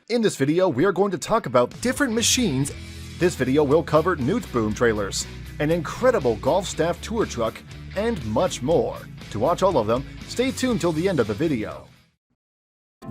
In this video, we are going to talk about different machines. This video will cover Newt Boom trailers, an incredible golf staff tour truck, and much more. To watch all of them, stay tuned till the end of the video.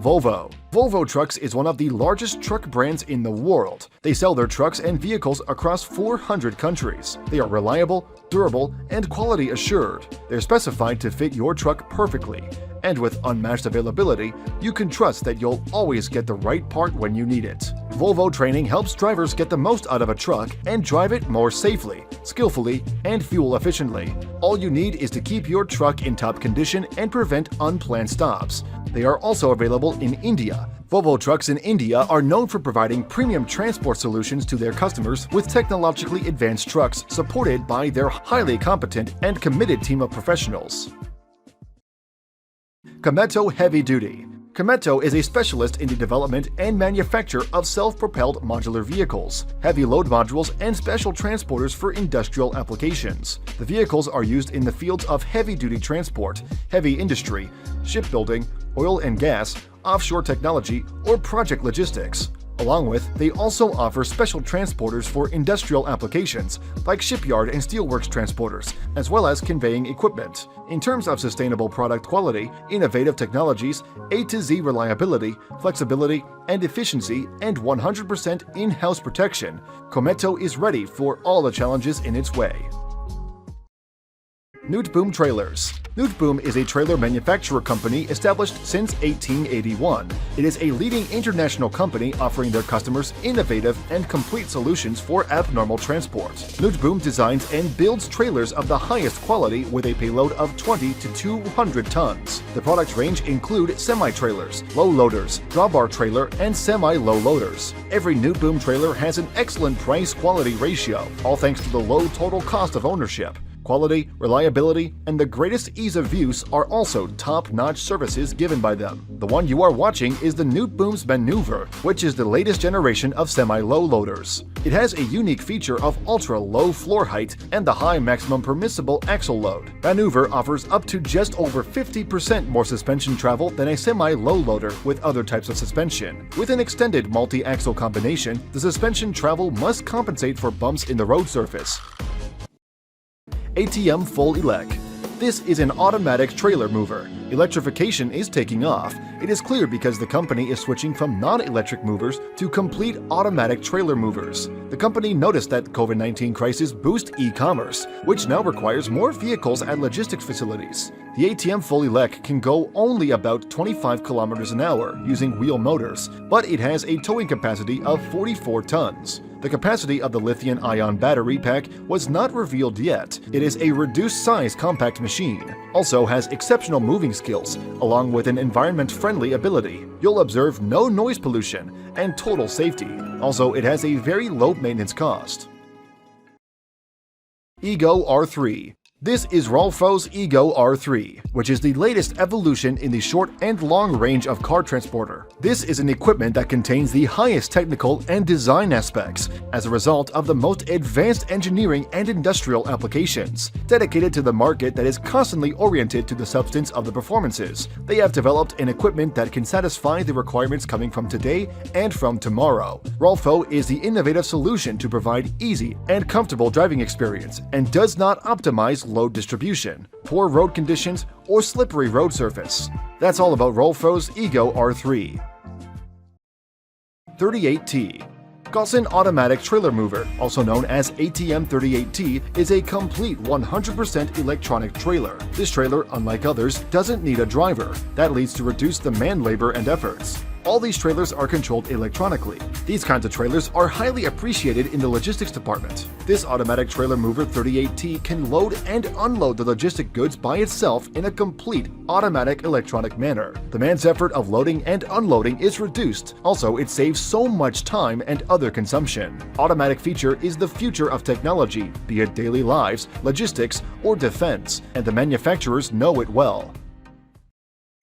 Volvo. Volvo Trucks is one of the largest truck brands in the world. They sell their trucks and vehicles across 400 countries. They are reliable, durable, and quality assured. They're specified to fit your truck perfectly. And with unmatched availability, you can trust that you'll always get the right part when you need it. Volvo training helps drivers get the most out of a truck and drive it more safely, skillfully, and fuel efficiently. All you need is to keep your truck in top condition and prevent unplanned stops. They are also available in India. Volvo Trucks in India are known for providing premium transport solutions to their customers with technologically advanced trucks supported by their highly competent and committed team of professionals. Kometo Heavy Duty. Kometo is a specialist in the development and manufacture of self-propelled modular vehicles, heavy load modules, and special transporters for industrial applications. The vehicles are used in the fields of heavy-duty transport, heavy industry, shipbuilding, oil and gas, offshore technology, or project logistics. Along with, they also offer special transporters for industrial applications, like shipyard and steelworks transporters, as well as conveying equipment. In terms of sustainable product quality, innovative technologies, A to Z reliability, flexibility, and efficiency, and 100% in-house protection, Kometo is ready for all the challenges in its way. Newt Boom Trailers. Newt Boom is a trailer manufacturer company established since 1881. It is a leading international company offering their customers innovative and complete solutions for abnormal transport. Newt Boom designs and builds trailers of the highest quality with a payload of 20 to 200 tons. The product range include semi-trailers, low loaders, drawbar trailer, and semi-low loaders. Every Newt Boom trailer has an excellent price-quality ratio, all thanks to the low total cost of ownership. Quality, reliability, and the greatest ease of use are also top-notch services given by them. The one you are watching is the Newt Boom's Maneuver, which is the latest generation of semi-low loaders. It has a unique feature of ultra-low floor height and the high maximum permissible axle load. Maneuver offers up to just over 50% more suspension travel than a semi-low loader with other types of suspension. With an extended multi-axle combination, the suspension travel must compensate for bumps in the road surface. ATM Full Elec. This is an automatic trailer mover. Electrification is taking off. It is clear because the company is switching from non-electric movers to complete automatic trailer movers. The company noticed that COVID-19 crisis boost e-commerce, which now requires more vehicles at logistics facilities. The ATM Full Elec can go only about 25 kilometers an hour using wheel motors, but it has a towing capacity of 44 tons. The capacity of the lithium-ion battery pack was not revealed yet. It is a reduced-size compact machine. Also has exceptional moving skills, along with an environment-friendly ability. You'll observe no noise pollution and total safety. Also, it has a very low maintenance cost. Ego R3. This is Rolfo's Ego R3, which is the latest evolution in the short and long range of car transporter. This is an equipment that contains the highest technical and design aspects as a result of the most advanced engineering and industrial applications. Dedicated to the market that is constantly oriented to the substance of the performances, they have developed an equipment that can satisfy the requirements coming from today and from tomorrow. Rolfo is the innovative solution to provide easy and comfortable driving experience and does not optimize load distribution, poor road conditions, or slippery road surface. That's all about Rolfo's Ego R3. 38T. Gaussen Automatic Trailer Mover, also known as ATM 38T, is a complete 100% electronic trailer. This trailer, unlike others, doesn't need a driver. That leads to reduce the man labor and efforts. All these trailers are controlled electronically. These kinds of trailers are highly appreciated in the logistics department. This automatic trailer mover 38T can load and unload the logistic goods by itself in a complete automatic electronic manner. The man's effort of loading and unloading is reduced. Also, it saves so much time and other consumption. Automatic feature is the future of technology, be it daily lives, logistics, or defense, and the manufacturers know it well.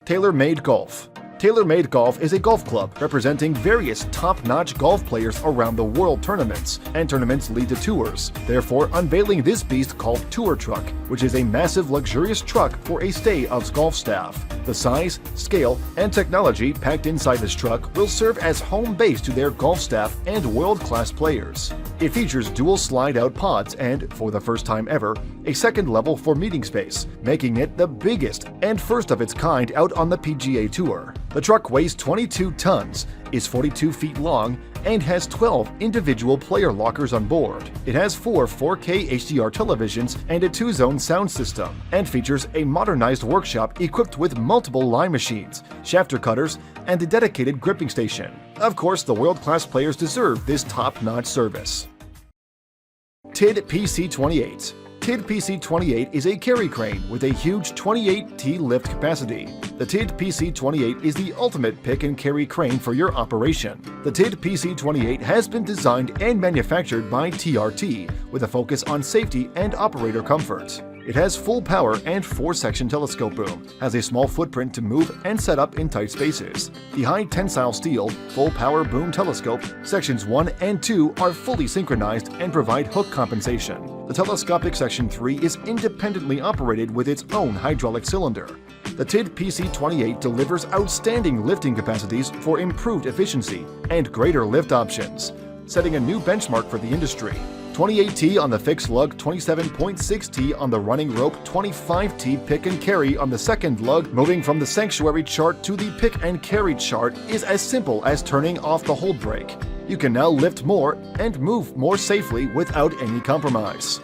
Tailor-made Golf. TaylorMade Golf is a golf club representing various top-notch golf players around the world tournaments, and tournaments lead to tours, therefore unveiling this beast called Tour Truck, which is a massive luxurious truck for a stay of golf staff. The size, scale, and technology packed inside this truck will serve as home base to their golf staff and world-class players. It features dual slide-out pods and, for the first time ever, a second level for meeting space, making it the biggest and first of its kind out on the PGA Tour. The truck weighs 22 tons, is 42 feet long, and has 12 individual player lockers on board. It has 4 4K HDR televisions and a 2-zone sound system, and features a modernized workshop equipped with multiple line machines, shafter cutters, and a dedicated gripping station. Of course, the world-class players deserve this top-notch service. TID PC-28. TID PC-28 is a carry crane with a huge 28T lift capacity. The TID PC-28 is the ultimate pick and carry crane for your operation. The TID PC-28 has been designed and manufactured by TRT with a focus on safety and operator comfort. It has full power and 4-section telescope boom, has a small footprint to move and set up in tight spaces. The high tensile steel, full power boom telescope, sections 1 and 2 are fully synchronized and provide hook compensation. The telescopic section 3 is independently operated with its own hydraulic cylinder. The TID PC-28 delivers outstanding lifting capacities for improved efficiency and greater lift options, setting a new benchmark for the industry. 28T on the fixed lug, 27.6T on the running rope, 25T pick and carry on the second lug. Moving from the sanctuary chart to the pick and carry chart is as simple as turning off the hold brake. You can now lift more and move more safely without any compromise.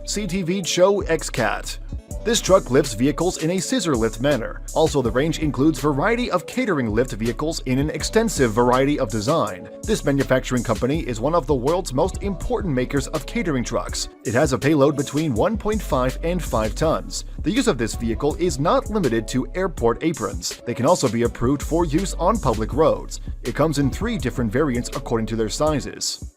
CTV Cho XCat. This truck lifts vehicles in a scissor lift manner. Also, the range includes variety of catering lift vehicles in an extensive variety of design. This manufacturing company is one of the world's most important makers of catering trucks. It has a payload between 1.5 and 5 tons. The use of this vehicle is not limited to airport aprons. They can also be approved for use on public roads. It comes in 3 different variants according to their sizes.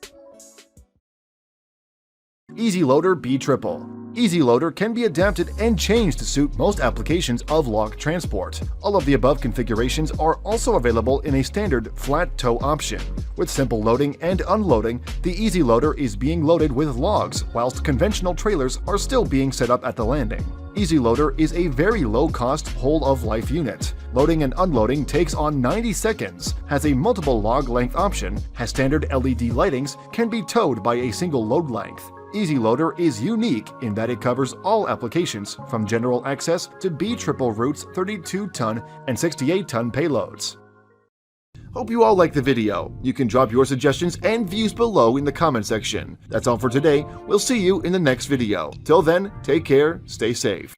Easy Loader B Triple. Easy Loader can be adapted and changed to suit most applications of log transport. All of the above configurations are also available in a standard flat tow option. With simple loading and unloading, the Easy Loader is being loaded with logs, whilst conventional trailers are still being set up at the landing. Easy Loader is a very low-cost whole-of-life unit. Loading and unloading takes on 90 seconds, has a multiple log length option, has standard LED lightings, can be towed by a single load length. Easy Loader is unique in that it covers all applications from general access to B Triple routes, 32-ton and 68-ton payloads. Hope you all liked the video. You can drop your suggestions and views below in the comment section. That's all for today. We'll see you in the next video. Till then, take care, stay safe.